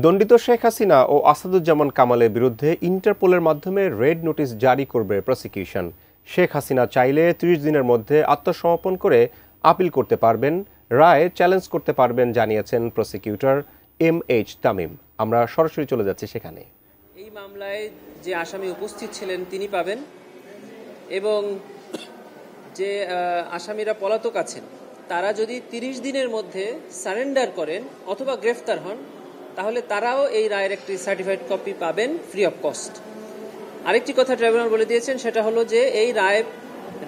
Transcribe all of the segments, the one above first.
দণ্ডিত শেখ হাসিনা ও আসাদুজ্জামান কামালের বিরুদ্ধে ইন্টারপোলের মাধ্যমে রেড নোটিশ জারি করবে প্রসিকিউশন। শেখ হাসিনা চাইলে ৩০ দিনের মধ্যে আত্মসমর্পণ করে আপিল করতে পারবেন, রায় চ্যালেঞ্জ করতে পারবেন জানিয়েছেন প্রসিকিউটর MH তামিম। আমরা সরাসরি চলে যাচ্ছি সেখানে। এই মামলায় যে আসামি উপস্থিত ছিলেন তিনি পাবেন, এবং যে আসামিরা পলাতক আছেন তারা যদি ৩০ দিনের মধ্যে সারেন্ডার করেন অথবা গ্রেফতার হন, তাহলে তারাও এই রায়ের একটি সার্টিফাইড কপি পাবেন ফ্রি অফ কস্ট। আরেকটি কথা ট্রাইব্যুনাল বলে দিয়েছেন, সেটা হলো যে এই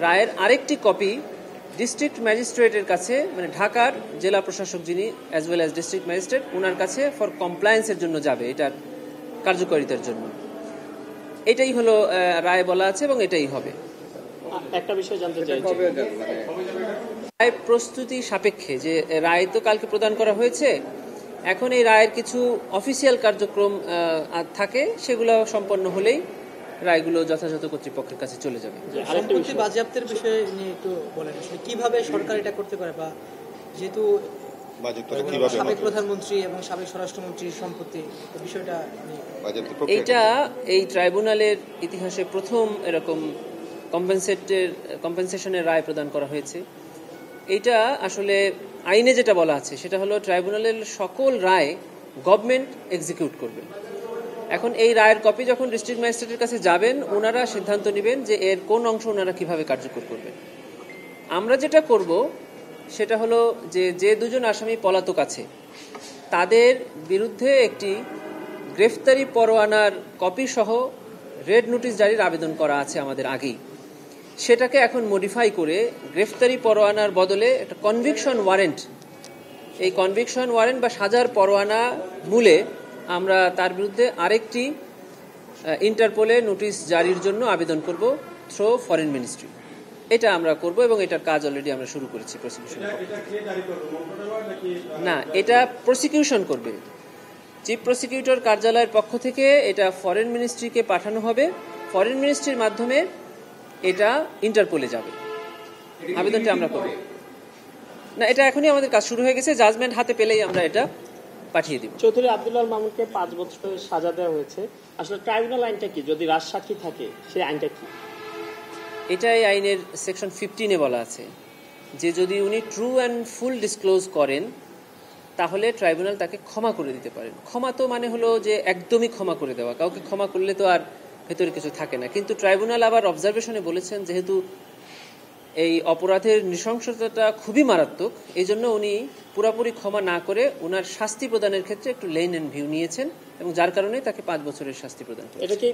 রায়ের আরেকটি কপি ডিস্ট্রিক্ট ম্যাজিস্ট্রেটের কাছে, মানে ঢাকার জেলা প্রশাসক যিনি as well as district magistrate, ওনার কাছে ফর কমপ্লায়েন্সের জন্য যাবে, এটার কার্যকারিতার জন্য। এটাই হলো রায় বলা আছে এবং এটাই হবে। একটা বিষয় জানতে চাই, রায় প্রস্তুতি সাপেক্ষে যে রায় তো কালকে প্রদান করা হয়েছে, এখন এই রায়ের কিছু অফিসিয়াল কার্যক্রম থাকে, সেগুলো সম্পন্ন হলেই রায়গুলো যথাযথ কর্তৃপক্ষের কাছে চলে যাবে। সম্পত্তি বাজেয়াপ্তের বিষয়ে নিয়ে একটু বলেন, কিভাবে সরকার এটা করতে পারে, বা যেহেতু সাবেক প্রধানমন্ত্রী এবং সাবেক স্বরাষ্ট্রমন্ত্রীর সম্পত্তি, বিষয়টা এইটা এই ট্রাইব্যুনালের ইতিহাসে প্রথম এরকম কম্পেনসেশনের রায় প্রদান করা হয়েছে। এইটা আসলে আইনে যেটা বলা আছে সেটা হলো ট্রাইব্যুনালের সকল রায় গভর্নমেন্ট এক্সিকিউট করবে। এখন এই রায়ের কপি যখন ডিস্ট্রিক্ট ম্যাজিস্ট্রেটের কাছে যাবেন, ওনারা সিদ্ধান্ত নেবেন যে এর কোন অংশ ওনারা কিভাবে কার্যকর করবেন। আমরা যেটা করব সেটা হলো যে দুজন আসামি পলাতক আছে তাদের বিরুদ্ধে একটি গ্রেফতারি পরোয়ানার কপি সহ রেড নোটিশ জারির আবেদন করা আছে আমাদের আগেই। সেটাকে এখন মডিফাই করে গ্রেফতারি পরোয়ানার বদলে একটা কনভিকশন ওয়ারেন্ট, এই কনভিকশন ওয়ারেন্ট বা সাজার পরোয়ানা মূলে আমরা তার বিরুদ্ধে আরেকটি ইন্টারপোলে নোটিশ জারির জন্য আবেদন করব থ্রু ফরেন মিনিস্ট্রি। এটা আমরা করব এবং এটার কাজ অলরেডি আমরা শুরু করেছি। প্রসিকিউশন না, এটা প্রসিকিউশন করবে চিফ প্রসিকিউটর কার্যালয়ের পক্ষ থেকে, এটা ফরেন মিনিস্ট্রিকে পাঠানো হবে, ফরেন মিনিস্ট্রির মাধ্যমে এটা ইন্টারপোলে যাবে। আবেদনটা আমরা করব না, এটা এখনই আমাদের কাজ শুরু হয়ে গেছে, জাজমেন্ট হাতে পেলেই আমরা এটা পাঠিয়ে দিব। চৌধুরী আব্দুল্লাহ মামুনকে 5 বছরের সাজা দেওয়া হয়েছে, আসলে ট্রাইব্যুনাল আইনটা কি, যদি রাজসাক্ষী থাকে সেই আইনটা কি? এটা এই আইনের সেকশন 15-এ বলা আছে যে যদি উনি ট্রু অ্যান্ড ফুল ডিসক্লোজ করেন তাহলে ট্রাইব্যুনাল তাকে ক্ষমা করে দিতে পারেন। ক্ষমা তো মানে হলো যে একদমই ক্ষমা করে দেওয়া, কাউকে ক্ষমা করলে তো আর ভেতরে কিছু থাকে না। কিন্তু ট্রাইব্যুনাল আবার অবজারভেশনে বলেছেন যেহেতু এই অপরাধের নৃশংসতাটা খুবই মারাত্মক, এই জন্য উনি পুরোপুরি ক্ষমা না করে ওনার শাস্তি প্রদানের ক্ষেত্রে একটু লেন অ্যান্ড ভিউ নিয়েছেন, এবং যার কারণে তাকে 5 বছরের শাস্তি প্রদান করেছেন। এটা কি